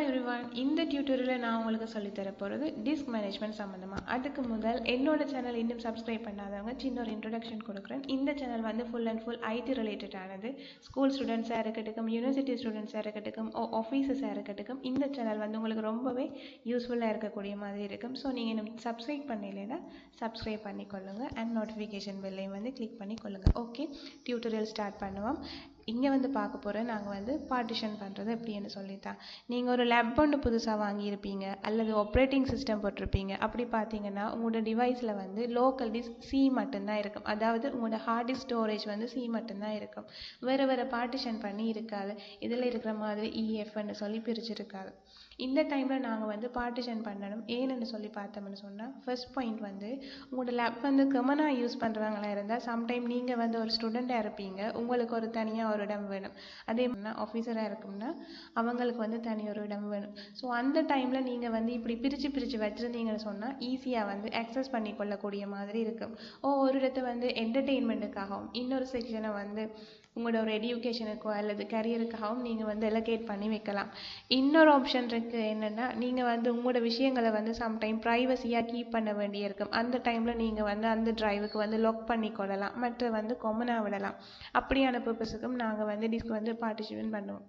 Everyone, இந்த டியூட்டோரியலில் நான் உங்களுக்கு சொல்லித்தர போகிறது டிஸ்க் மேனேஜ்மெண்ட் சம்மந்தமாக. அதுக்கு முதல் என்னோட சேனல் இன்னும் சப்ஸ்கிரைப் பண்ணாதவங்க சின்ன ஒரு இன்ட்ரடக்ஷன் கொடுக்குறேன். இந்த சேனல் வந்து ஃபுல் அண்ட் ஃபுல் ஐடி ரிலேட்டடானது. ஸ்கூல் ஸ்டூடெண்ட்ஸாக இருக்கட்டும், யூனிவர்சிட்டி ஸ்டூடெண்ட்ஸாக இருக்கட்டும், ஆஃபீஸஸாக இருக்கட்டும், இந்த சேனல் வந்து உங்களுக்கு ரொம்பவே யூஸ்ஃபுல்லாக இருக்கக்கூடிய மாதிரி இருக்கும். ஸோ நீங்கள் இன்னும் சப்ஸ்கிரைப் பண்ணலைன்னா சப்ஸ்கிரைப் பண்ணிக்கொள்ளுங்கள் அண்ட் நோட்டிஃபிகேஷன் பெல்லையும் வந்து கிளிக் பண்ணிக்கொள்ளுங்கள். ஓகே, டியூட்டோரியல் ஸ்டார்ட் பண்ணுவோம். இங்கே வந்து பார்க்க போகிறேன் நாங்கள் வந்து பார்ட்டிஷன் பண்ணுறது எப்படின்னு சொல்லித்தான். நீங்கள் ஒரு லேப் ஒன்று புதுசாக வாங்கியிருப்பீங்க அல்லது ஆப்ரேட்டிங் சிஸ்டம் போட்டிருப்பீங்க. அப்படி பார்த்தீங்கன்னா உங்களோட டிவைஸில் வந்து லோக்கல் டிஸ்க் சி மட்டும்தான் இருக்கும். அதாவது உங்களோட ஹார்ட் டிஸ்க் ஸ்டோரேஜ் வந்து சி மட்டும்தான் இருக்கும். வேறு வேறு பார்ட்டிஷன் பண்ணி இருக்காது. இதில் இருக்கிற மாதிரி இஎஃப்னு சொல்லி பிரிச்சிருக்காது. இந்த டைமில் நாங்கள் வந்து பார்ட்டிஷன் பண்ணணும். ஏன்னு சொல்லி பார்த்தோம்னு சொன்னால், ஃபர்ஸ்ட் பாயிண்ட் வந்து உங்களோட லேப் வந்து கமனாக யூஸ் பண்ணுறவங்களா இருந்தால், சம்டைம் நீங்கள் வந்து ஒரு ஸ்டூடெண்ட்டாக இருப்பீங்க, உங்களுக்கு ஒரு தனியாக ஒரு இடம் வேணும். அதே மாதிரி ஆஃபீஸராக இருக்கும்னா அவங்களுக்கு வந்து தனி ஒரு இடம் வேணும். ஸோ அந்த டைமில் நீங்கள் வந்து இப்படி பிரித்து வச்சுருந்தீங்கன்னு சொன்னால் ஈஸியாக வந்து அக்சஸ் பண்ணி கொள்ளக்கூடிய மாதிரி இருக்கும். ஒரு இடத்த வந்து என்டர்டெயின்மெண்ட்டுக்காகவும், இன்னொரு செக்ஷனை வந்து உங்களோட ஒரு எடியூகேஷனுக்கோ அல்லது கரியருக்காகவும் நீங்கள் வந்து எலோகேட் பண்ணி வைக்கலாம். இன்னொரு ஆப்ஷன் இருக்குது. என்னென்னா, நீங்கள் வந்து உங்களோட விஷயங்களை வந்து சம்டைம் ப்ரைவசியாக கீப் பண்ண வேண்டியிருக்கும். அந்த டைமில் நீங்கள் வந்து அந்த டிரைவுக்கு வந்து லாக் பண்ணி கொள்ளலாம், மற்ற வந்து கொமனாக விடலாம். அப்படியான பர்பஸுக்கும் நாங்கள் வந்து டிஸ்க் வந்து பார்ட்டிஷன் பண்ணுவோம்.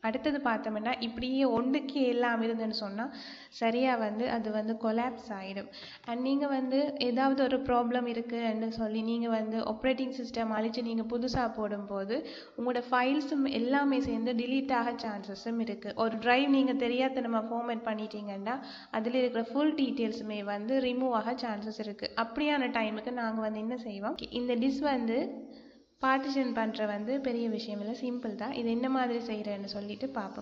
அடுத்தது பார்த்தோம்னா, இப்படியே ஒன்றுக்கு எல்லாம் இருந்துன்னு சொன்னால் சரியாக வந்து அது வந்து கொலாப்ஸ் ஆகிடும். அண்ட் நீங்கள் வந்து ஏதாவது ஒரு ப்ராப்ளம் இருக்குன்னு சொல்லி நீங்கள் வந்து ஆப்ரேட்டிங் சிஸ்டம் அழித்து நீங்கள் புதுசாக போடும்போது உங்களோட ஃபைல்ஸும் எல்லாமே சேர்ந்து டிலீட் ஆக சான்சஸும் இருக்குது. ஒரு ட்ரைவ் நீங்கள் தெரியாதனமாக ஃபார்மேட் பண்ணிட்டீங்கன்னா அதில் இருக்கிற ஃபுல் டீட்டெயில்ஸுமே வந்து ரிமூவ் ஆக சான்சஸ் இருக்குது. அப்படியான டைமுக்கு நாங்கள் வந்து என்ன செய்வோம், இந்த டிஸ்க் வந்து பார்ட்டிஷன் பண்ணுற வந்து பெரிய விஷயம் இல்லை, சிம்பிள் தான். இது என்ன மாதிரி செய்கிறேன்னு சொல்லிட்டு பார்ப்போம்.